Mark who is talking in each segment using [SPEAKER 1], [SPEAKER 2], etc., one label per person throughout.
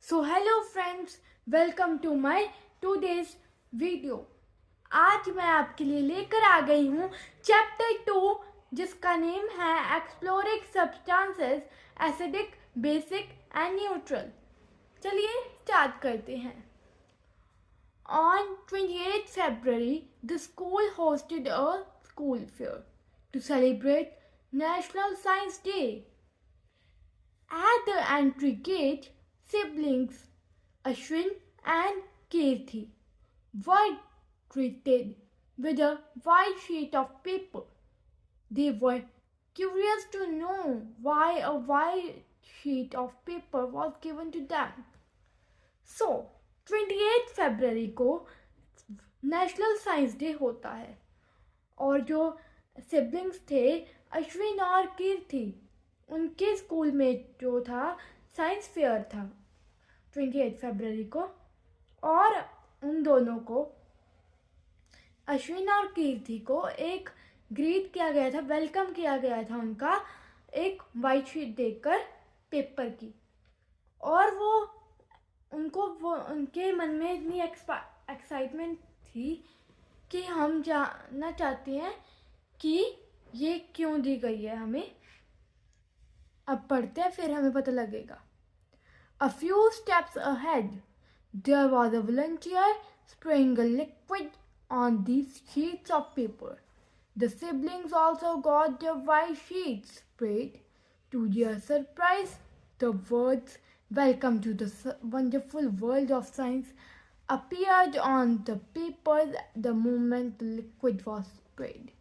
[SPEAKER 1] So hello friends, welcome to my today's video. आज मैं आपके लिए लेकर आ गई हूँ चैप्टर 2 जिसका नेम है exploring substances acidic, basic and neutral. चलिए स्टार्ट करते हैं। On 28th February, the school hosted a school fair to celebrate National Science Day. At the entry gate, siblings Ashwin and Kirti were greeted with a white sheet of paper. They were curious to know why a white sheet of paper was given to them. So, 28 फरवरी को national science day होता है और जो siblings थे अश्विन और कीर्ति, उनके school में जो था साइंस फेयर था 28 फरवरी को, और उन दोनों को, अश्विन और कीर्ति को, एक ग्रीट किया गया था, वेलकम किया गया था उनका एक वाइट शीट देकर पेपर की। और वो उनके मन में इतनी एक्साइटमेंट थी कि हम जानना चाहते हैं कि ये क्यों दी गई है हमें। अब पढ़ते हैं, फिर हमें पता लगेगा। A few steps ahead, there was a volunteer spraying a liquid on these sheets of paper. The siblings also got their white sheets sprayed. To their surprise, the words "Welcome to the wonderful world of science" appeared on the papers the moment the liquid was sprayed.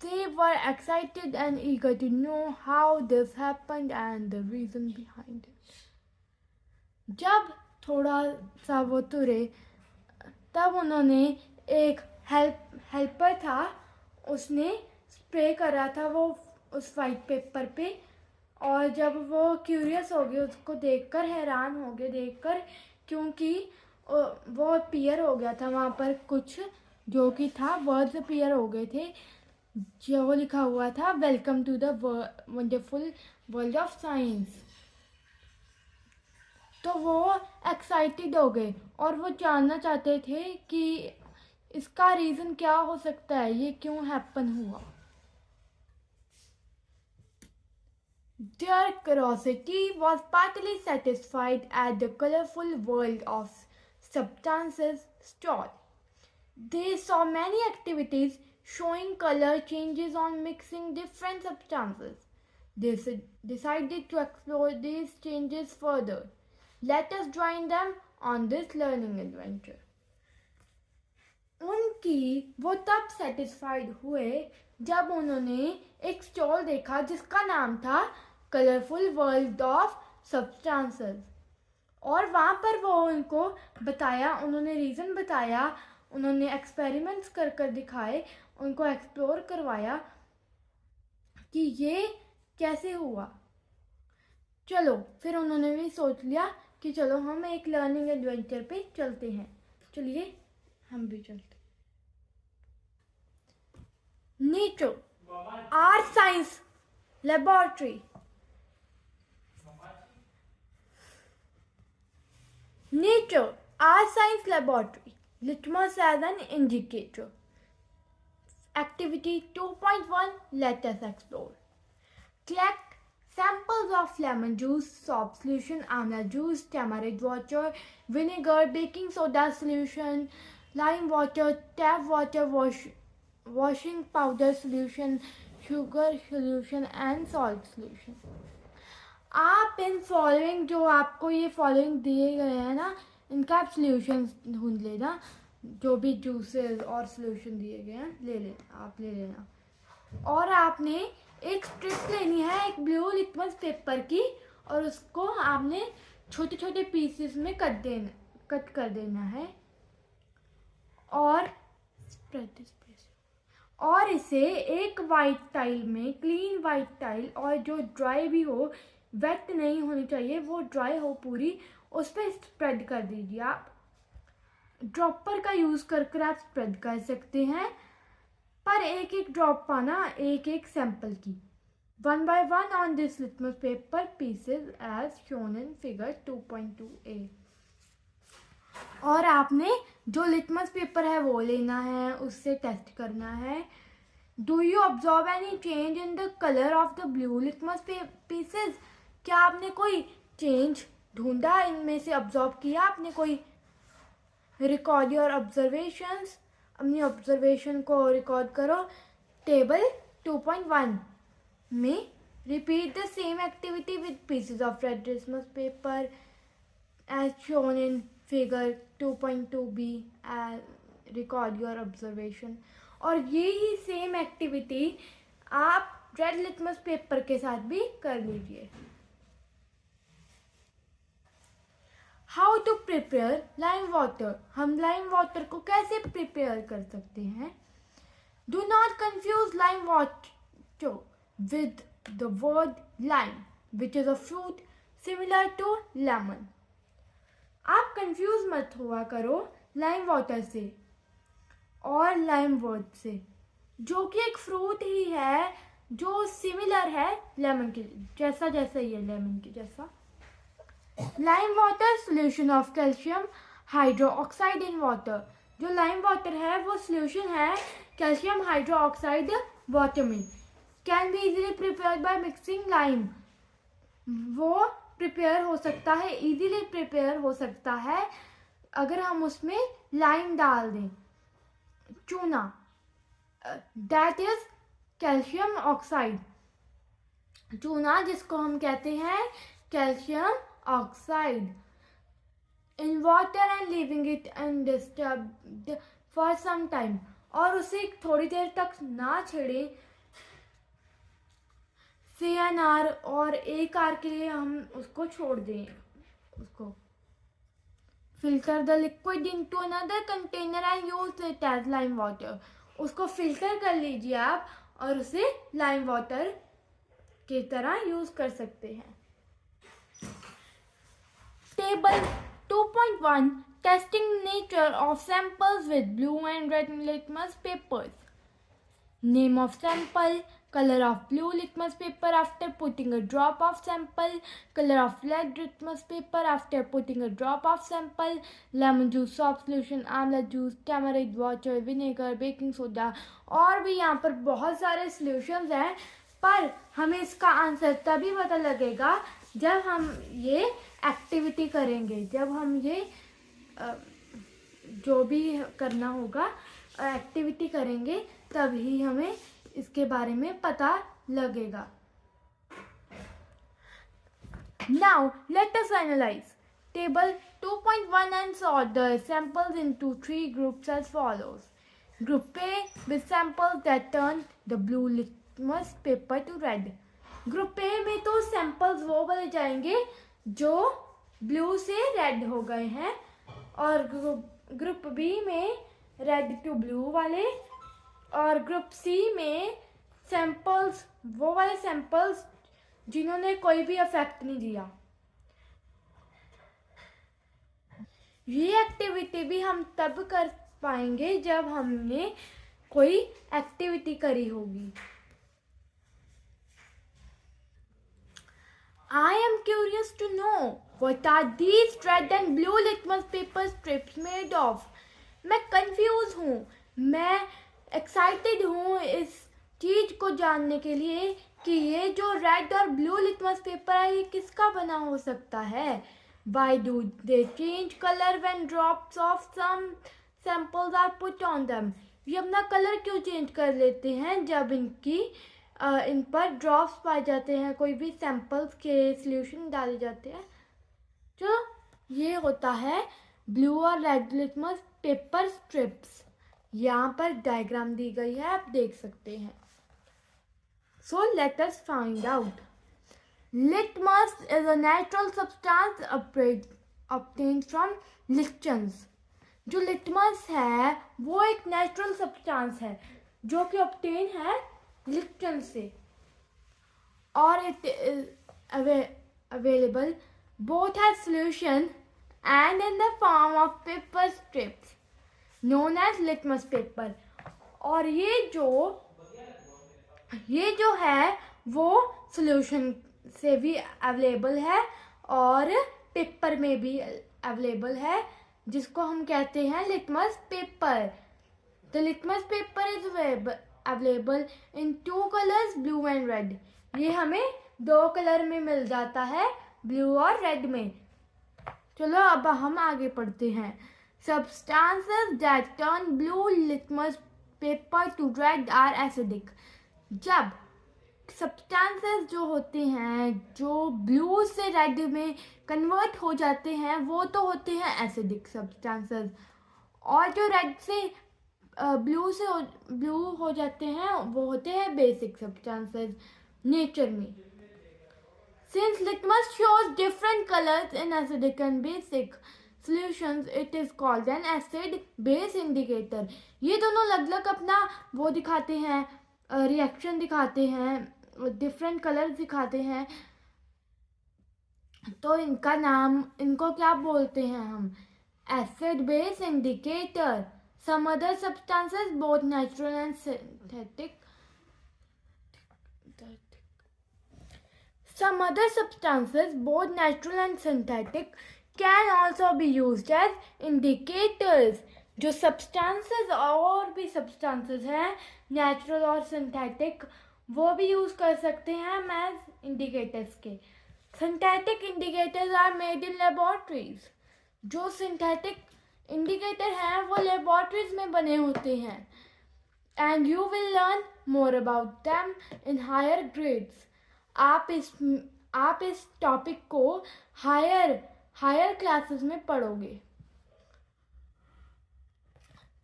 [SPEAKER 1] They were excited and eager to know how this happened and the reason behind it. जब थोड़ा सा वो तुरे, तब उन्होंने एक helper था, उसने स्प्रे करा था वो उस वाइट पेपर पे, और जब वो क्यूरियस हो गए, उसको देखकर हैरान हो गए देखकर, क्योंकि वो अपीयर हो गया था वहाँ पर कुछ जो कि था, वर्ड्स अपीयर हो गए थे जो लिखा हुआ था welcome to the wonderful world of science. तो वो एक्साइटेड हो गए और वो जानना चाहते थे कि इसका रीज़न क्या हो सकता है, ये क्यों हैपन हुआ। Their curiosity was partly satisfied at the colorful world of substances stall. They saw many activities showing color changes on mixing different substances. They decided to explore these changes further. Let us join them on this learning adventure. उनकी वो तब satisfied हुए जब उन्होंने एक stall देखा जिसका नाम था कलरफुल वर्ल्ड ऑफ सब्सटेंसेस, और वहाँ पर वो उनको बताया, उन्होंने रीज़न बताया, उन्होंने एक्सपेरिमेंट्स कर दिखाए, उनको एक्सप्लोर करवाया कि ये कैसे हुआ। चलो फिर उन्होंने भी सोच लिया कि चलो हम एक लर्निंग एडवेंचर पे चलते हैं। चलिए हम भी चलते। Nature art science laboratory. Nature, Art Science Laboratory, litmus as an indicator. Activity 2.1, let us explore. Collect samples of lemon juice, soap solution, amla juice, tamarind water, vinegar, baking soda solution, lime water, tap water, washing powder solution, sugar solution and salt solution. आप in following, जो आपको ये following दिए गए हैं ना, इनका आप सोल्यूशन ढूंढ लेना। जो भी जूसेस और सोल्यूशन दिए गए हैं ले लेना। और आपने एक स्ट्रिप लेनी है एक ब्लू लिटमस पेपर की, और उसको आपने छोटे छोटे पीसेस में कट कर देना है, और इसे एक वाइट टाइल में, क्लीन वाइट टाइल, और जो ड्राई भी हो, वेट नहीं होनी चाहिए, वो ड्राई हो पूरी, उस पर स्प्रेड कर दीजिए। आप ड्रॉपर का यूज़ कर आप स्प्रेड कर सकते हैं, पर एक एक ड्रॉप पाना एक एक सैंपल की। one by one on this litmus paper pieces as shown in figure 2.2a. और आपने जो लिटमस पेपर है वो लेना है, उससे टेस्ट करना है. Do you observe any change in the colour of the blue litmus pieces? क्या आपने कोई चेंज ढूंढा, इनमें से ऑब्जर्व किया आपने कोई? Record your observations. अपनी ऑब्जर्वेशन को रिकॉर्ड करो. टेबल 2.1 में repeat the same activity with pieces of red litmus paper as shown in figure 2.2b. record your observation. और यही सेम एक्टिविटी आप रेड लिटमस पेपर के साथ भी कर लीजिए. How to prepare lime water. हम लाइम वाटर को कैसे प्रिपेयर कर सकते हैं? Do not confuse lime water with the word lime, which is a fruit similar to lemon. आप कंफ्यूज मत हुआ करो लाइम वाटर से और लाइम वर्ड से, जो कि एक फ्रूट ही है जो सिमिलर है लेमन के जैसा, जैसा ही है लेमन के जैसा. Lime water solution of calcium hydroxide in water. जो लाइम वाटर है वो सोल्यूशन है कैल्शियम हाइड्रोक्साइड वाटर में. Can be easily prepare by mixing lime. वो प्रिपेयर हो सकता है, इजीली प्रिपेयर हो सकता है अगर हम उसमें लाइम डाल दें. चूना, दैट इज कैल्शियम ऑक्साइड. चूना जिसको हम कहते हैं calcium oxide. In water and leaving it undisturbed for some time. और उसे थोड़ी देर तक ना छेड़े. CNR और एक आर के लिए हम उसको छोड़ दें. उसको filter the liquid into another container and use it as lime water. उसको फिल्टर कर लीजिए आप और उसे लाइम वाटर की तरह यूज कर सकते हैं. Table 2.1 testing nature of samples with blue and red litmus papers. Name of sample, color of blue litmus paper after putting a drop of sample, color of red litmus paper after putting a drop of sample, lemon juice, soft solution, आंवला juice, tamarind water, vinegar, baking soda. और भी यहाँ पर बहुत सारे solutions हैं, पर हमें इसका आंसर तभी पता लगेगा जब हम ये एक्टिविटी करेंगे. जब हम ये जो भी करना होगा एक्टिविटी करेंगे तभी हमें इसके बारे में पता लगेगा. Now let us analyze table 2.1 and sort the samples into 3 groups as follows. Group A with samples that turn the blue litmus paper to red. Group A में तो samples वो वाले जाएंगे जो ब्लू से रेड हो गए हैं, और ग्रुप B में रेड टू ब्लू वाले, और ग्रुप C में सैंपल्स वो वाले सैंपल्स जिन्होंने कोई भी इफेक्ट नहीं दिया. ये एक्टिविटी भी हम तब कर पाएंगे जब हमने कोई एक्टिविटी करी होगी. I am curious to know what are these red and blue litmus paper strips made of. मैं कंफ्यूज हूँ, मैं एक्साइटेड हूँ इस चीज को जानने के लिए कि ये जो रेड और ब्लू लिटमस पेपर है ये किसका बना हो सकता है. Why do they change color when drops of some samples are put on them? ये अपना कलर क्यों चेंज कर लेते हैं जब इन पर ड्रॉप्स पाए जाते हैं, कोई भी सैंपल्स के सॉल्यूशन डाले जाते हैं. चलो, ये होता है ब्लू और रेड लिटमस पेपर स्ट्रिप्स. यहाँ पर डायग्राम दी गई है, आप देख सकते हैं. So let us find out. Litmus is a natural substance obtained from lichens. जो लिटमस है वो एक नेचुरल सब्सटेंस है जो कि ऑब्टेन है लिचन से, और it is available both as solution and in the form of paper strips known as litmus paper. और ये जो है वो सॉल्यूशन से भी अवेलेबल है और पेपर में भी अवेलेबल है, जिसको हम कहते हैं litmus paper. The litmus paper is available in 2 colours, blue and red. ये हमें 2 कलर में मिल जाता है, ब्लू और रेड में। चलो अब हम आगे पढ़ते हैं। Substances that turn blue litmus paper to red are acidic। जब सब्सटेंसेस जो होते हैं जो ब्लू से रेड में कन्वर्ट हो जाते हैं वो तो होते हैं एसिडिक सब्सटेंसेस, और जो रेड से ब्लू हो जाते हैं वो होते हैं बेसिक सब्सटेंसेस नेचर में। Since litmus shows different colors in acidic and basic solutions, it is called an acid base indicator। ये दोनों अलग अलग अपना वो दिखाते हैं, रिएक्शन दिखाते हैं, डिफरेंट कलर्स दिखाते हैं, तो इनका नाम, इनको क्या बोलते हैं हम? Acid base indicator. Some other substances both natural and synthetic Some other substances, both natural and synthetic, can also be used as indicators। जो substances और भी substances हैं natural और synthetic, वो भी use कर सकते हैं हम as indicators के। Synthetic indicators are made in laboratories। जो synthetic indicator हैं वो laboratories में बने होते हैं। And you will learn more about them in higher grades। आप इस टॉपिक को हायर क्लासेस में पढ़ोगे।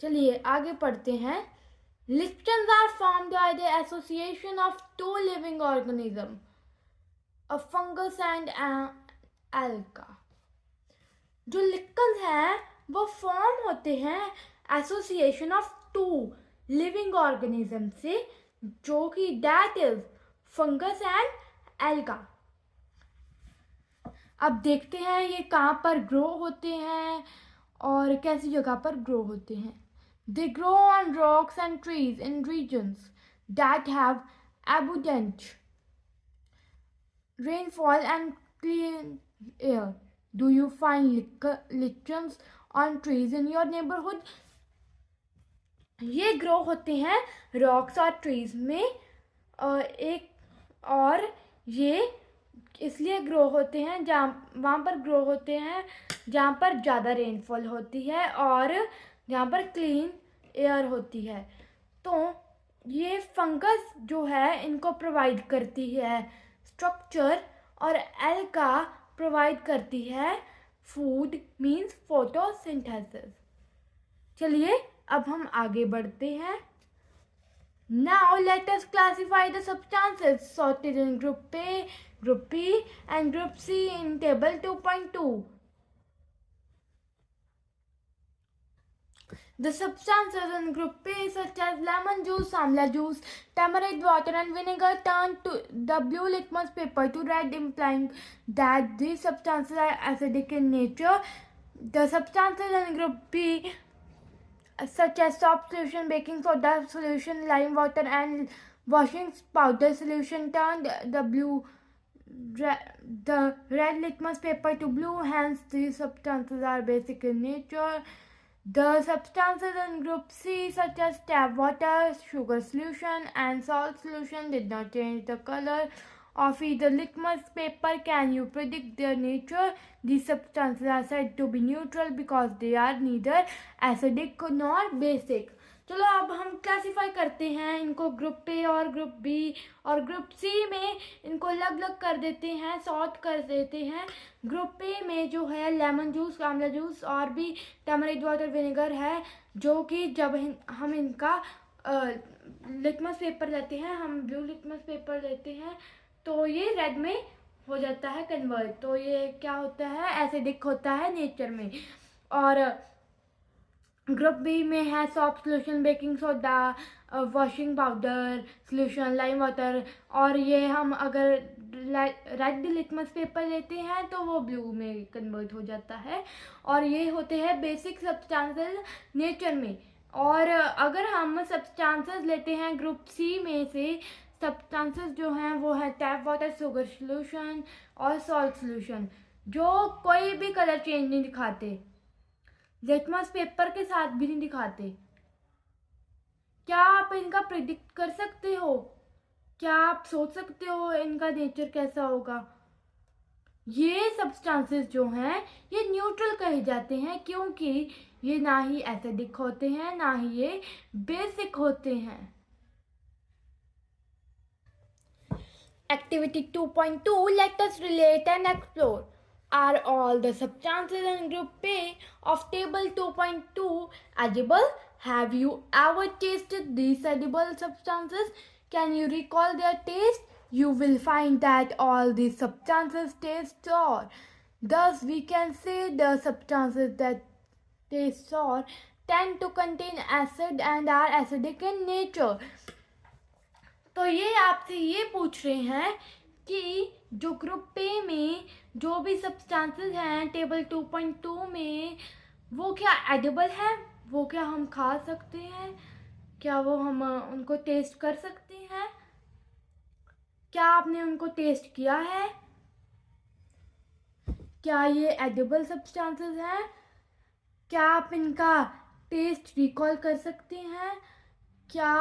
[SPEAKER 1] चलिए आगे पढ़ते हैं। Lichens are formed by the association of 2 living organism, a fungus and alga. जो लिक्टन्स हैं वो फॉर्म होते हैं एसोसिएशन ऑफ 2 लिविंग ऑर्गेनिज्म से, जो कि that is fungus and alga. अब देखते हैं ये कहाँ पर ग्रो होते हैं और कैसी जगह पर ग्रो होते हैं। They grow on rocks and trees in regions that have abundant rainfall and clean air। Do you find lichens on trees in your neighborhood? ये ग्रो होते हैं रॉक्स और ट्रीज में, और ये इसलिए ग्रो होते हैं वहाँ पर ग्रो होते हैं जहाँ पर ज़्यादा रेनफॉल होती है और जहाँ पर क्लीन एयर होती है। तो ये फंगस जो है इनको प्रोवाइड करती है स्ट्रक्चर, और एल्गा प्रोवाइड करती है फूड, मीन्स फोटोसिंथेसिस। चलिए अब हम आगे बढ़ते हैं। Now let us classify the substances sorted in Group A, Group B and Group C in Table 2.2. The substances in Group A such as lemon juice, amla juice, tamarind water and vinegar turn to the blue litmus paper to red, implying that these substances are acidic in nature. The substances in Group B such as soap solution, baking soda solution, lime water and washing powder solution turned the red litmus paper to blue. Hence these substances are basic in nature. The substances in Group C such as tap water, sugar solution and salt solution did not change the color of either litmus paper. Can you predict their nature? These substances are said to be neutral because they are neither acidic nor basic। चलो अब हम classify करते हैं इनको group A और group B और group C में इनको अलग अलग कर देते हैं, सॉर्ट कर देते हैं। ग्रुप ए में जो है लेमन जूस, आंवला जूस और भी टमरिंड वाटर विनेगर है, जो कि जब हम इनका लिटमस पेपर लेते हैं, हम ब्लू लिटमस पेपर लेते हैं तो ये रेड में हो जाता है कन्वर्ट। तो ये क्या होता है? एसिडिक होता है नेचर में। और ग्रुप बी में है shop solution, baking soda, washing powder solution, lime water, और ये हम अगर रेड लिटमस पेपर लेते हैं तो वो ब्लू में कन्वर्ट हो जाता है। और ये होते हैं बेसिक सब्सटेंसेस नेचर में। और अगर हम सब्सटेंसेस लेते हैं ग्रुप सी में से सब्सटेंसेस जो हैं वो है टैप वाटर, शुगर सोल्यूशन और सॉल्ट सोल्यूशन, जो कोई भी कलर चेंज नहीं दिखाते, लिटमस पेपर के साथ भी नहीं दिखाते। क्या आप इनका प्रिडिक्ट कर सकते हो? क्या आप सोच सकते हो इनका नेचर कैसा होगा? ये सब्सटेंसेस जो हैं ये न्यूट्रल कहे जाते हैं, क्योंकि ये ना ही एसिडिक होते हैं ना ही ये बेसिक होते हैं। Activity 2.2, let us relate and explore. Are all the substances in group A of table 2.2 edible? Have you ever tasted these edible substances? Can you recall their taste? You will find that all these substances taste sour. Thus, we can say the substances that taste sour tend to contain acid and are acidic in nature. तो ये आपसे ये पूछ रहे हैं कि जो group A में जो भी सब्सटेंसेस हैं टेबल 2.2 में, वो क्या एडिबल है, वो क्या हम खा सकते हैं, क्या वो हम उनको टेस्ट कर सकते हैं? क्या आपने उनको टेस्ट किया है? क्या ये एडिबल सब्सटेंसेस हैं? क्या आप इनका टेस्ट रिकॉल कर सकते हैं? क्या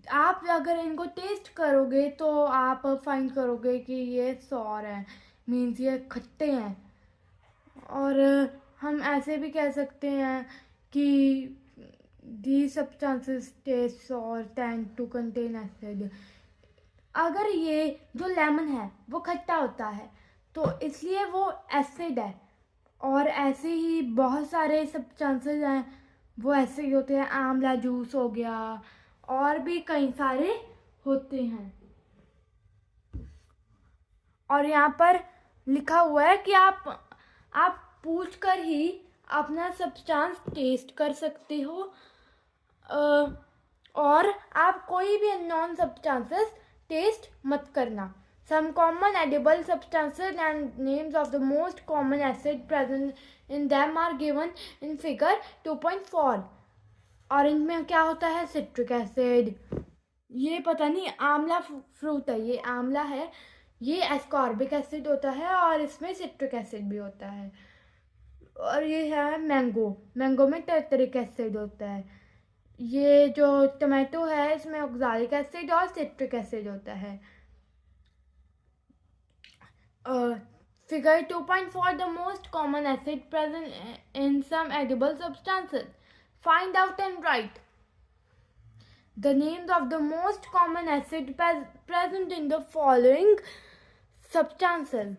[SPEAKER 1] आप अगर इनको टेस्ट करोगे तो आप फाइंड करोगे कि ये सॉर है, मीन्स ये खट्टे हैं। और हम ऐसे भी कह सकते हैं कि these substances taste sour tend to contain acid। अगर ये जो लेमन है वो खट्टा होता है तो इसलिए वो एसिड है, और ऐसे ही बहुत सारे सब्सटेंसेस हैं वो ऐसे ही होते हैं। आंवला जूस हो गया, और भी कई सारे होते हैं। और यहाँ पर लिखा हुआ है कि आप पूछकर ही अपना सब्सटेंस टेस्ट कर सकते हो, और आप कोई भी अननोन सब्सटेंसेस टेस्ट मत करना। Some common edible substances and names of the most common acid present in them are given in figure 2.4। Orange में क्या होता है? Citric acid. ये पता नहीं आंवला फ्रूट है, ये आंवला है, ये एस्कॉर्बिक एसिड होता है और इसमें सिट्रिक एसिड भी होता है। और ये है मैंगो, मैंगो में टर्टरिक एसिड होता है। ये जो टमाटो है इसमें ऑक्सैलिक एसिड और सिट्रिक एसिड होता है। Figure 2.4, the most common acid present in some edible substances. Find out and write the names of the most common acid present in the following substances।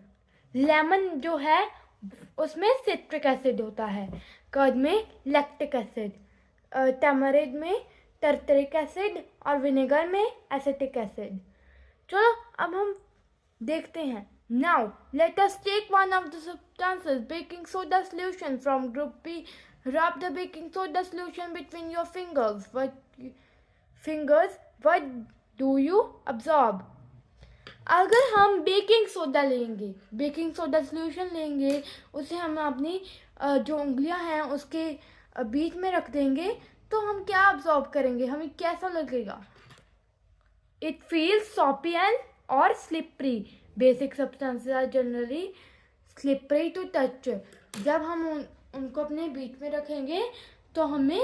[SPEAKER 1] Lemon जो है उसमें citric acid होता है, curd में lactic acid, tamarind में tartaric acid और vinegar में acetic acid. चलो अब हम देखते हैं। Now let us take one of the substances, baking soda solution from group B. Rub the baking soda solution between your fingers. What do you absorb? अगर हम baking soda लेंगे, baking soda solution लेंगे, उसे हम अपनी जो उंगलियां हैं उसके बीच में रख देंगे, तो हम क्या अब्जॉर्ब करेंगे? हमें कैसा लगेगा? इट फील्स सॉपी एंड और slippery. Basic substances are generally slippery to touch. जब हम उनको अपने बीच में रखेंगे तो हमें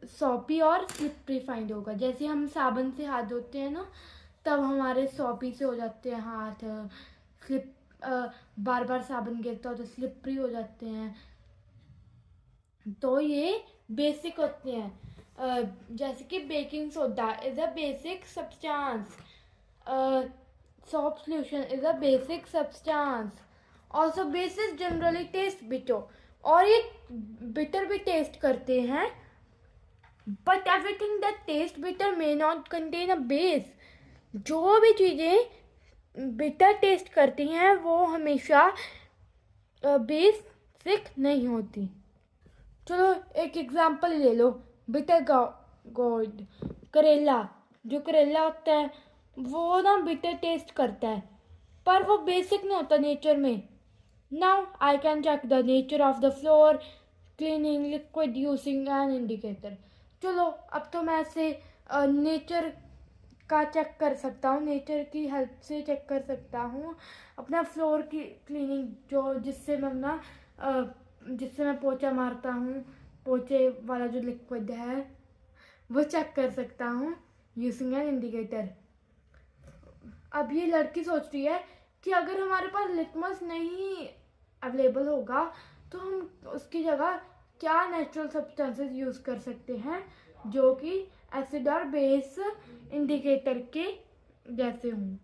[SPEAKER 1] सॉपी और स्लिपरी फाइंड होगा। जैसे हम साबुन से हाथ धोते हैं ना, तब हमारे सॉपी से हो जाते हैं हाथ, स्लिप बार बार साबुन गिरता हो तो स्लिपरी हो जाते हैं। तो ये बेसिक होते हैं। जैसे कि baking soda is a basic substance, soap solution is a basic substance. Also bases generally taste bitter, और ये bitter भी taste करते हैं, but everything that tastes bitter may not contain a base। जो भी चीज़ें bitter taste करती हैं वो हमेशा बेसिक नहीं होती। चलो एक एग्जांपल ले लो, बिटर गोर्ड, करेला। जो करेला होता है वो ना बिटर टेस्ट करता है, पर वो बेसिक नहीं होता नेचर में। Now I can check the nature of the floor cleaning liquid using an indicator. चलो अब तो मैं ऐसे नेचर का चेक कर सकता हूँ, नेचर की हेल्प से चेक कर सकता हूँ अपना फ्लोर की क्लीनिंग, जिससे मैं पोछा मारता हूँ, पोछे वाला जो लिक्विड है वो चेक कर सकता हूँ यूजिंग एन इंडिकेटर। अब ये लड़की सोच रही है कि अगर हमारे पास लिटमस नहीं अवेलेबल होगा तो हम उसकी जगह क्या नेचुरल सब्सटेंसेस यूज़ कर सकते हैं जो कि एसिड और बेस इंडिकेटर के जैसे हों।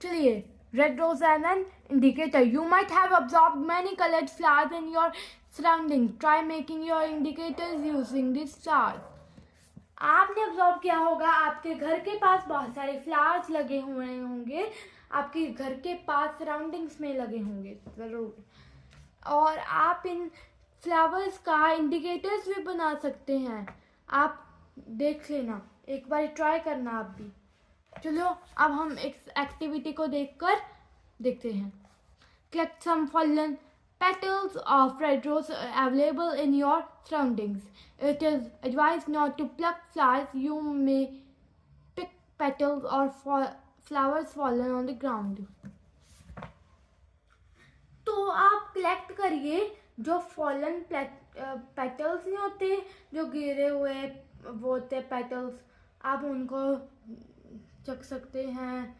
[SPEAKER 1] चलिए, red rose and an indicator. You might have observed many colored flowers in your surroundings. Try making your indicators using these flowers. आपने ऑब्जर्व किया होगा आपके घर के पास बहुत सारे फ्लावर्स लगे हुए होंगे, आपके घर के पास सराउंडिंग्स में लगे होंगे ज़रूर, और आप इन फ्लावर्स का इंडिकेटर्स भी बना सकते हैं। आप देख लेना, एक बार ट्राई करना आप भी। चलो अब हम एक एक्टिविटी को देखते हैं। Collect some fallen petals of red rose available in your surroundings. It is advised not to pluck flowers. You may pick petals or flowers fallen on the ground. तो आप कलेक्ट करिए जो फॉलन पेटल्स नहीं होते, जो गिरे हुए वो होते पेटल्स, आप उनको चख सकते हैं,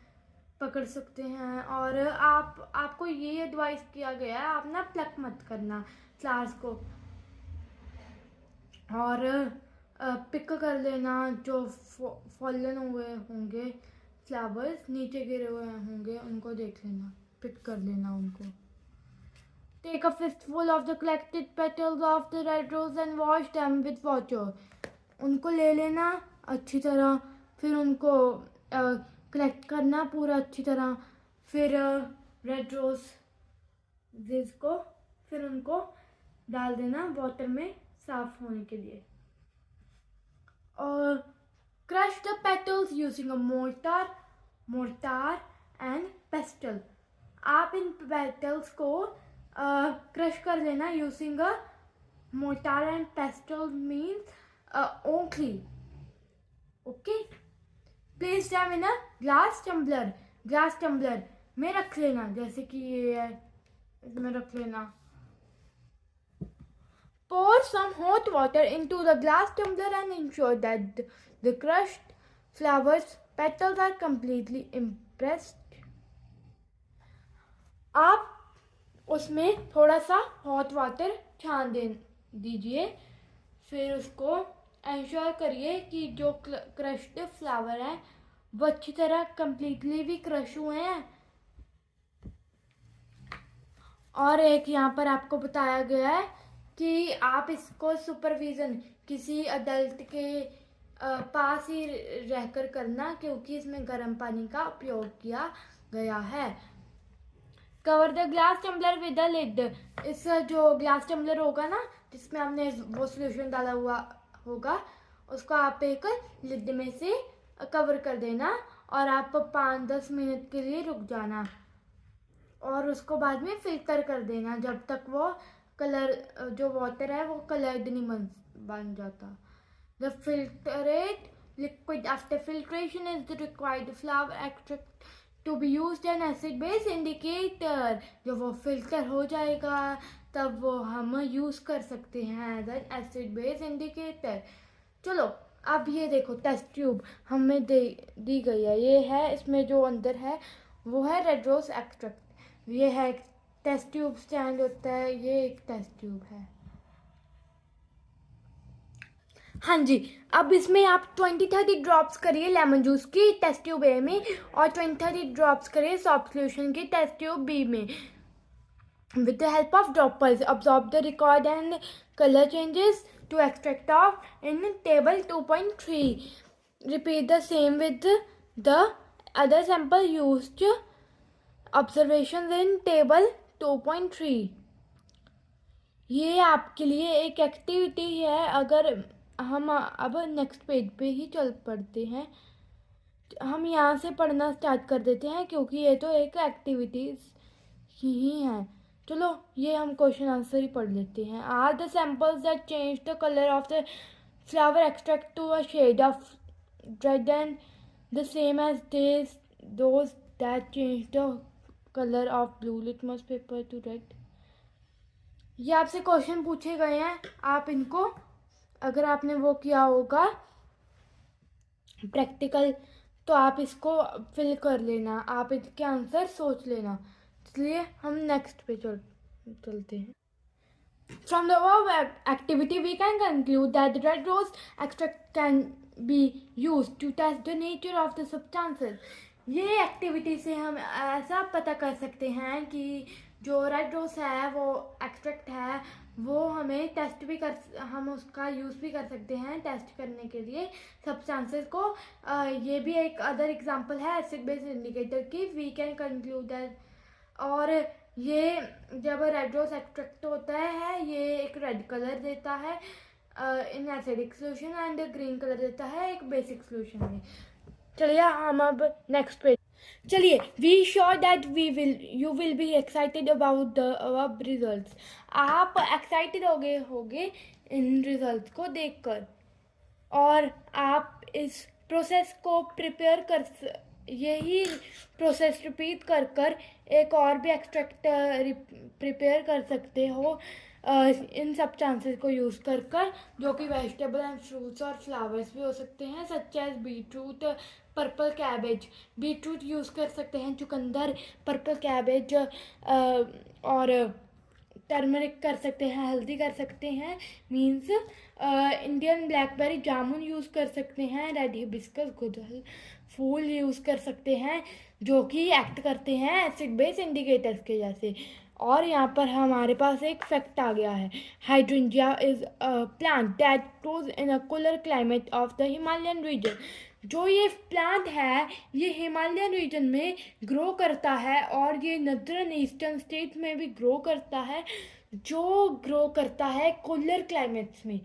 [SPEAKER 1] पकड़ सकते हैं। और आपको ये एडवाइस किया गया है आप ना प्लक मत करना फ्लावर्स को, और पिक कर लेना जो फॉलन हुए होंगे फ्लावर्स, नीचे गिरे हुए होंगे उनको देख लेना, पिक कर लेना उनको। Take a fistful of the collected petals of the red rose and wash them with water. उनको ले लेना अच्छी तरह, फिर उनको कलेक्ट करना पूरा अच्छी तरह, फिर रेड रोज़ को फिर उनको डाल देना वाटर में साफ होने के लिए। और crush the petals using a mortar and pestle. आप इन पेटल्स को क्रश कर लेना using a mortar and pestle means ओंकली। Okay, place them in a glass tumbler में रख लेना, जैसे कि ये है, इसमें रख लेना। Pour some hot water into the glass tumbler and ensure that the crushed flowers petals are completely impressed. आप उसमें थोड़ा सा हॉट वाटर छान दीजिए, फिर उसको इंश्योर करिए कि जो क्रश्ड फ्लावर हैं वो अच्छी तरह कंप्लीटली भी क्रश हुए हैं। और एक यहाँ पर आपको बताया गया है कि आप इसको सुपरविज़न किसी अडल्ट के पास ही रहकर करना, क्योंकि इसमें गर्म पानी का उपयोग किया गया है। Cover the glass tumbler with the lid. इस जो ग्लास टम्बलर होगा ना जिसमें हमने वो सोल्यूशन डाला हुआ होगा, उसको आप एक लिड में से कवर कर देना और आप 5-10 मिनट के लिए रुक जाना, और उसको बाद में फिल्टर कर देना जब तक वो कलर जो वाटर है वो कलर्ड नहीं बन जाता। The filtrate liquid after filtration is the required flower extract to be used an acid base indicator. जब वो फिल्टर हो जाएगा तब वो हम यूज़ कर सकते हैं as an acid base indicator. चलो अब ये देखो टेस्ट ट्यूब हमें दी गई है, ये है, इसमें जो अंदर है वो है रेड रोज एक्सट्रैक्ट। ये है टेस्ट ट्यूब स्टैंड होता है, ये एक टेस्ट ट्यूब है। हाँ जी, अब इसमें आप 20-30 ड्रॉप्स करिए लेमन जूस की टेस्ट ट्यूब ए में, और 20-30 ड्रॉप्स करिए सॉफ्ट सोल्यूशन की टेस्ट ट्यूब बी में। With the help of droppers, absorb the record and color changes to extract off in table 2.3. Repeat the same with the other sample used observations in table 2.3. ये आपके लिए एक activity है। अगर हम अब next page पे ही चल पड़ते हैं, हम यहाँ से पढ़ना स्टार्ट कर देते हैं क्योंकि ये तो एक एक्टिविटीज ही है। चलो ये हम क्वेश्चन आंसर ही पढ़ लेते हैं। Are the samples that change the colour of the flower extract to a shade of red and the same as those that change the color of blue litmus paper to red. ये आपसे question पूछे गए हैं, आप इनको अगर आपने वो किया होगा प्रैक्टिकल तो आप इसको फिल कर लेना, आप इसके आंसर सोच लेना। इसलिए हम नेक्स्ट पे चलते हैं। From the above activity, we can conclude that the red rose extract can be used to test the nature of the substances. ये एक्टिविटी से हम ऐसा पता कर सकते हैं कि जो रेड रोज है वो एक्सट्रैक्ट है वो हमें टेस्ट भी हम उसका यूज़ भी कर सकते हैं टेस्ट करने के लिए सब्सटेंसेस को। ये भी एक अदर एग्जांपल है एसिड बेस इंडिकेटर की। वी कैन कंक्लूड दैट, और ये जब रेड रोज एक्सट्रैक्ट होता है ये एक रेड कलर देता है in acidic solution and green colour देता है एक बेसिक सोल्यूशन में। चलिए हम अब नेक्स्ट पे चलिए। We sure that you will be excited about the अब रिजल्ट्स। आप एक्साइटेड होगे इन रिजल्ट्स को देखकर, और आप इस प्रोसेस को यही प्रोसेस रिपीट कर एक और भी एक्सट्रैक्ट प्रिपेयर कर सकते हो इन सब्सटेंसेस को यूज़ कर जो कि वेजिटेबल एंड फ्रूट्स और फ्लावर्स भी हो सकते हैं, such as beetroot, purple cabbage. Beetroot use कर सकते हैं, चुकंदर, पर्पल कैबेज और टर्मरिक कर सकते हैं, हल्दी कर सकते हैं, मीन्स इंडियन ब्लैकबेरी जामुन यूज़ कर सकते हैं, रेड हिबिस्कस गुड़हल फूल यूज़ कर सकते हैं जो कि एक्ट करते हैं एसिड बेस इंडिकेटर्स के जैसे। और यहाँ पर हमारे पास एक फैक्ट आ गया है, hydrangea is a plant that grows in a cooler climate of the Himalayan region. जो ये प्लांट है ये हिमालयन रीजन में ग्रो करता है और ये नॉर्दर्न ईस्टर्न स्टेट में भी ग्रो करता है, जो ग्रो करता है कूलर क्लाइमेट्स में।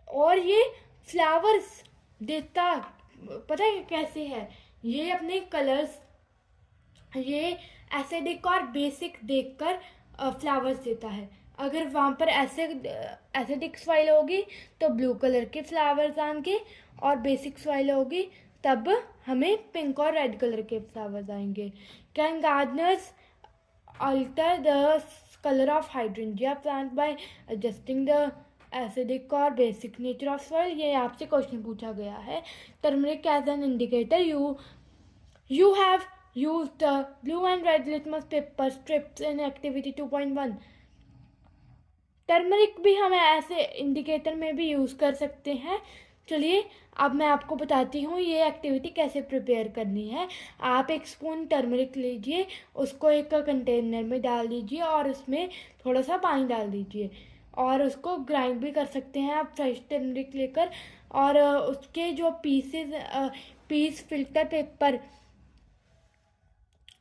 [SPEAKER 1] और ये फ्लावर्स देता पता है कैसे है, ये अपने कलर्स ये एसिडिक और बेसिक देखकर फ्लावर्स देता है। अगर वहाँ पर एसिडिक सॉइल होगी तो ब्लू कलर के फ्लावर्स आएंगे, और बेसिक सॉइल होगी तब हमें पिंक और रेड कलर के फ्लावर्स आएंगे। Can gardeners alter the colour of hydrangea plant by adjusting the acidic और बेसिक नेचर ऑफ सॉइल। ये आपसे क्वेश्चन पूछा गया है। Turmeric as an indicator, you have used the blue and red litmus paper strips in activity 2.1। Turmeric भी हम ऐसे indicator में भी यूज़ कर सकते हैं। चलिए अब मैं आपको बताती हूँ ये एक्टिविटी कैसे प्रिपेयर करनी है। आप एक स्पून टर्मरिक लीजिए, उसको एक कंटेनर में डाल दीजिए और उसमें थोड़ा सा पानी डाल दीजिए और उसको ग्राइंड भी कर सकते हैं आप फ्रेश टर्मरिक लेकर। और उसके जो पीस फिल्टर पेपर,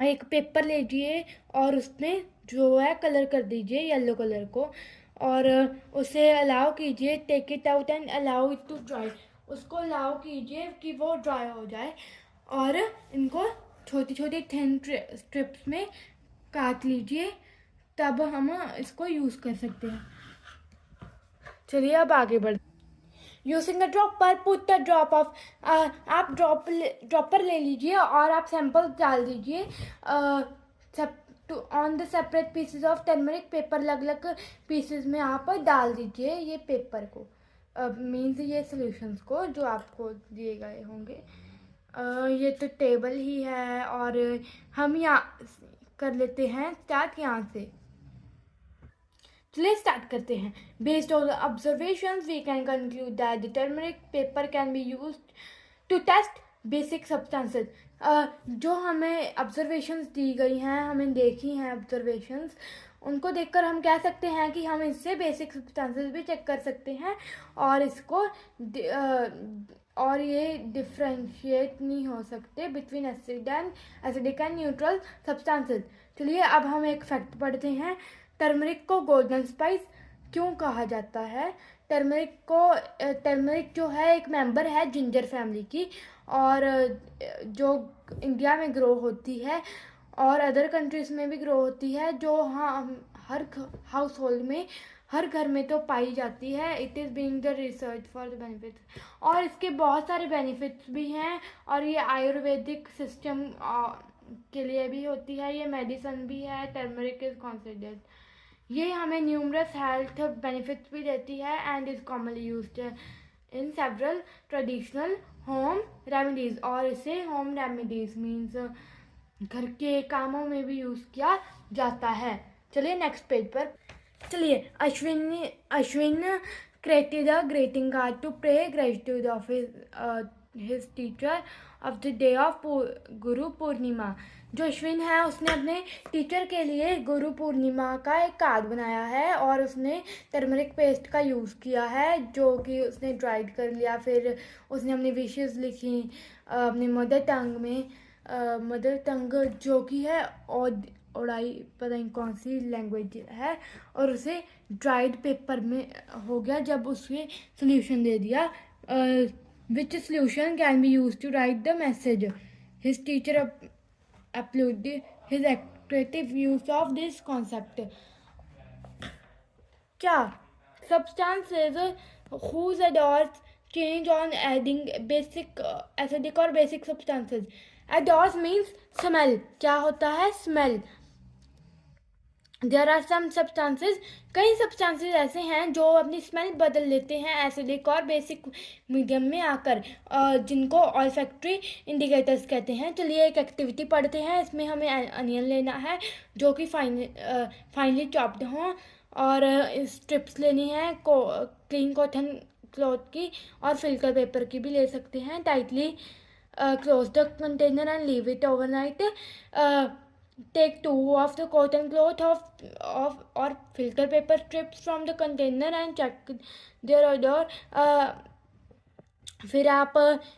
[SPEAKER 1] एक पेपर लीजिए और उसमें जो है कलर कर दीजिए येलो कलर को, और उसे अलाउ कीजिए, take it out and allow it to dry. उसको अलाउ कीजिए कि वो ड्राई हो जाए, और इनको छोटी छोटी थिन स्ट्रिप्स में काट लीजिए, तब हम इसको यूज़ कर सकते हैं। चलिए अब आगे बढ़। Using a dropper, put the drop of, आप ड्रॉपर ले लीजिए और आप सैंपल डाल दीजिए on the separate pieces of turmeric paper. अलग अलग पीसेस में आप डाल दीजिए ये पेपर को, मीन्स ये सॉल्यूशंस को जो आपको दिए गए होंगे। ये तो टेबल ही है और हम यहाँ कर लेते हैं स्टार्ट यहाँ से। चलिए स्टार्ट करते हैं। Based on observations we can conclude that the turmeric paper can be used to test basic substances. जो हमें ऑब्जर्वेशंस दी गई हैं, हमें देखी हैं ऑब्जर्वेशंस, उनको देखकर हम कह सकते हैं कि हम इससे बेसिक सब्सटेंसेस भी चेक कर सकते हैं और इसको और ये डिफ्रेंशिएट नहीं हो सकते between acidic and neutral substances. चलिए अब हम एक फैक्ट पढ़ते हैं। टर्मरिक को गोल्डन स्पाइस क्यों कहा जाता है? टर्मरिक जो है एक मेंबर है जिंजर फैमिली की, और जो इंडिया में ग्रो होती है और अदर कंट्रीज़ में भी ग्रो होती है, जो हर हाउस होल्ड में हर घर में तो पाई जाती है। It is being the research for the benefits, और इसके बहुत सारे बेनिफिट्स भी हैं। और ये आयुर्वेदिक सिस्टम के लिए भी होती है, ये मेडिसिन भी है। टर्मरिक इज कंसिडर्ड, ये हमें न्यूमरस हेल्थ बेनिफिट्स भी देती है and is commonly used in several traditional home remedies. और इसे होम रेमेडीज मीन्स घर के कामों में भी यूज़ किया जाता है। चलिए नेक्स्ट पेज पर चलिए। Ashwin created a greeting card to pay gratitude of his teacher of the day of Guru Purnima. जो अश्विन है उसने अपने टीचर के लिए गुरु पूर्णिमा का एक कार्ड बनाया है और उसने टर्मरिक पेस्ट का यूज़ किया है, जो कि उसने ड्राइड कर लिया। फिर उसने अपनी विशेस लिखी अपनी मदर टंग में, मदर टंग जो कि है ओडाई, पता नहीं कौन सी लैंग्वेज है, और उसे ड्राइड पेपर में हो गया जब उसने सोल्यूशन दे दिया। Which solution can be use to write the message. His teacher upload his active use of this concept. क्या substances whose adores change on adding basic acidic or basic substances। adores means smell। क्या होता है? smell। There are some substances, कई substances ऐसे हैं जो अपनी smell बदल लेते हैं एसिडिक और बेसिक मीडियम में आकर, जिनको ऑल्फैक्टरी इंडिकेटर्स कहते हैं। चलिए एक एक्टिविटी पढ़ते हैं। इसमें हमें अनियन लेना है जो कि फाइनली चॉप्ड हों, और स्ट्रिप्स लेनी है क्लीन कॉटन क्लॉथ की, और फिल्टर पेपर की भी ले सकते हैं। Tightly close the container and leave it overnight. Take 2 of the cotton cloth of or filter paper strips from the container and check their odor। फिर आप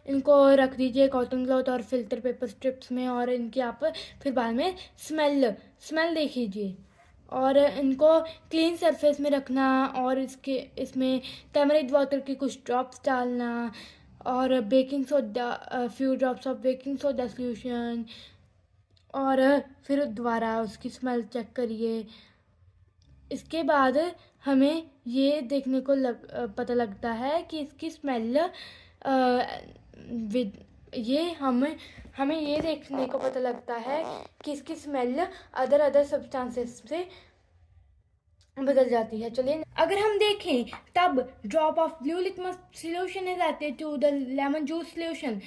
[SPEAKER 1] इनको रख दीजिए कॉटन क्लॉथ और फिल्टर पेपर स्ट्रिप्स में, और इनकी आप फिर बाद में स्मेल देख लीजिए, और इनको क्लीन सरफेस में रखना, और इसमें टर्मरिक वाटर की कुछ ड्रॉप्स डालना, और baking soda, few drops of baking soda solution, और फिर दोबारा उसकी स्मेल चेक करिए। इसके बाद हमें ये देखने को पता लगता है कि इसकी स्मेल हमें ये देखने को पता लगता है कि इसकी स्मेल अदर सब्सटेंसेस से बदल जाती है। चलिए अगर हम देखें तब drop of blue litmus solution is added to the lemon juice solution.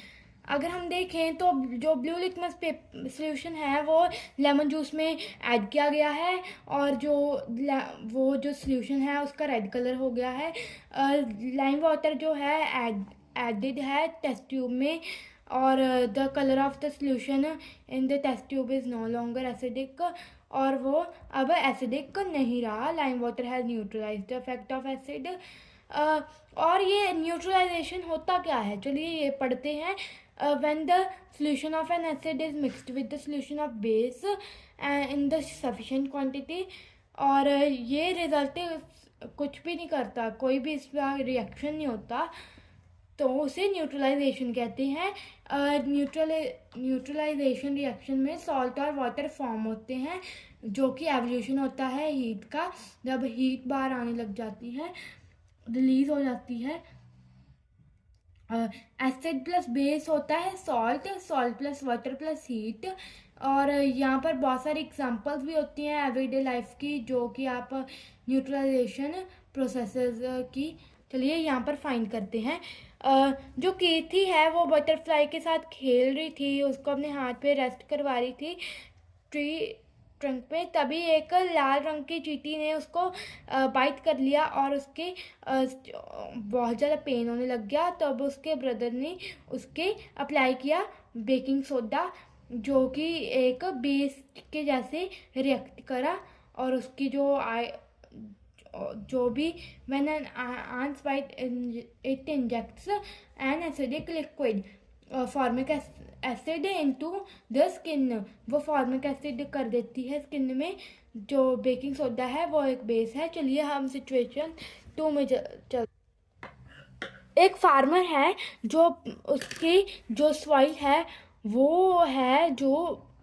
[SPEAKER 1] अगर हम देखें तो जो ब्लू लिटमस सोल्यूशन है वो लेमन जूस में ऐड किया गया है, और वो जो सोल्यूशन है उसका रेड कलर हो गया है। लाइम वाटर जो है एडेड है टेस्ट ट्यूब में, और the colour of the solution in the test tube is no longer acidic, और वो अब एसिडिक नहीं रहा। Lime water has neutralise the effect of acid. और ये न्यूट्रलाइजेशन होता क्या है, चलिए ये पढ़ते हैं। when the solution of an acid is mixed with the solution of base in the sufficient quantity, और ये रिजल्ट कुछ भी नहीं करता, कोई भी इसका रिएक्शन नहीं होता, तो उसे न्यूट्रलाइजेशन कहते हैं। न्यूट्रलाइजेशन रिएक्शन में सॉल्ट और वाटर फॉर्म होते हैं, जो कि एवोल्यूशन होता है हीट का। जब हीट बाहर आने लग जाती है, रिलीज हो जाती है। एसिड प्लस बेस होता है salt plus water plus heat. और यहाँ पर बहुत सारी एग्जांपल्स भी होती हैं एवरीडे लाइफ की, जो कि आप न्यूट्रलाइजेशन प्रोसेसेस की। चलिए यहाँ पर फाइंड करते हैं। जो कीर्थी है वो बटरफ्लाई के साथ खेल रही थी, उसको अपने हाथ पे रेस्ट करवा रही थी ट्री ट्रंक पे। तभी एक लाल रंग की चींटी ने उसको बाइट कर लिया और उसके बहुत ज़्यादा पेन होने लग गया। तब उसके ब्रदर ने उसके अप्लाई किया बेकिंग सोडा, जो कि एक बेस के जैसे रिएक्ट करा, और उसकी जो भी when an ants bite it injects an acidic liquid formic acid into the skin. वो फॉर्मिक एसिड कर देती है स्किन में। जो बेकिंग सोडा है वो एक बेस है। चलिए हम सिचुएशन 2 में चल। एक फार्मर है जो उसकी जो सॉइल है वो है जो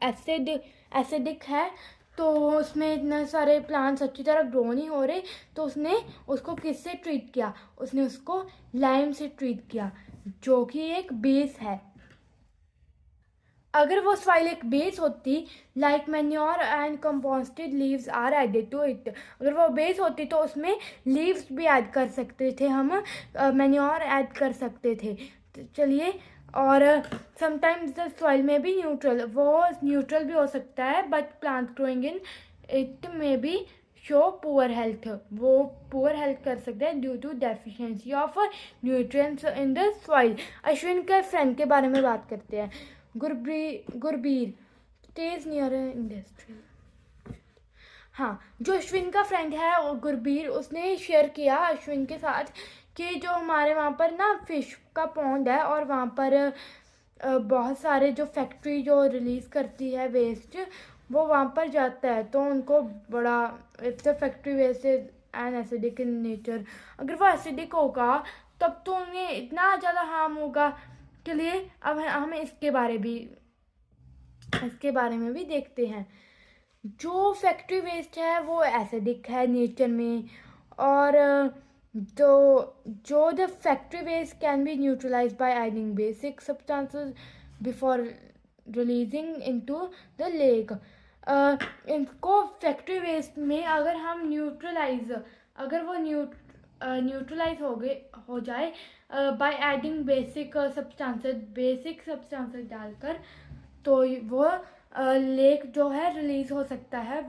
[SPEAKER 1] एसिडिक है, तो उसमें इतने सारे प्लांट्स अच्छी तरह ग्रो नहीं हो रहे, तो उसने उसको किससे ट्रीट किया, उसने उसको लाइम से ट्रीट किया, जो कि एक बेस है। अगर वो सॉइल एक बेस होती, like manure and composted leaves are added to it, अगर वो बेस होती तो उसमें लीव्स भी ऐड कर सकते थे, हम मैन्योर ऐड कर सकते थे। चलिए, और समटाइम्स द सॉइल में भी न्यूट्रल, वो न्यूट्रल भी हो सकता है, but plant growing in it में बी शो पुअर हेल्थ, वो पुअर हेल्थ कर सकते हैं due to deficiency of nutrients in the soil. Ashwin के फ्रेंड के बारे में बात करते हैं। Gurbir stays near industry. हाँ, जो अश्विन का फ्रेंड है और गुरबीर, उसने शेयर किया अश्विन के साथ कि जो हमारे वहाँ पर ना फिश का पॉन्ड है, और वहाँ पर बहुत सारे जो फैक्ट्री जो रिलीज़ करती है वेस्ट, वो वहाँ पर जाता है, तो उनको बड़ा, it's factory waste is an acidic in nature, अगर वो एसिडिक होगा तब तो उन्हें इतना ज़्यादा हार्म होगा। चलिए, अब हम इसके बारे में भी देखते हैं। जो फैक्ट्री वेस्ट है वो एसिडिक है नेचर में, और जो the factory waste can be neutralise by adding basic substances before releasing into the lake. इनको फैक्ट्री वेस्ट में अगर हम अगर वो न्यूट्रलाइज हो जाए बाय एडिंग बेसिक सब्सटेंसेस डालकर, तो वो लेक जो है रिलीज हो सकता है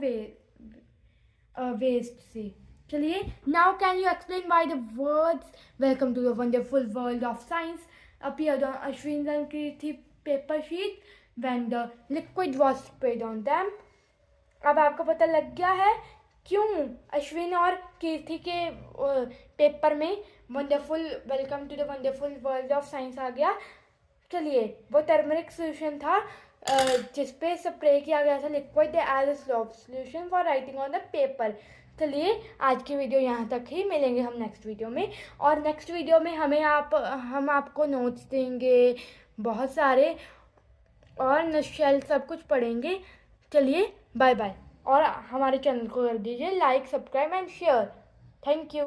[SPEAKER 1] वेस्ट से। चलिए, now can you explain why the words welcome to the wonderful world of science appeared on Ashwin's and Kirti paper sheet when the liquid was sprayed on them? अब आपको पता लग गया है क्यों अश्विन और कीर्ति के पेपर में wonderful welcome to the wonderful world of science आ गया। चलिए, वो टर्मरिक सोल्यूशन था जिसपे स्प्रे किया गया था liquid as solution for writing on the paper. चलिए, आज की वीडियो यहाँ तक ही, मिलेंगे हम नेक्स्ट वीडियो में, और नेक्स्ट वीडियो में हम आपको नोट्स देंगे बहुत सारे, और नशल सब कुछ पढ़ेंगे। चलिए, बाय बाय, और हमारे चैनल को कर दीजिए like, subscribe and share. Thank you.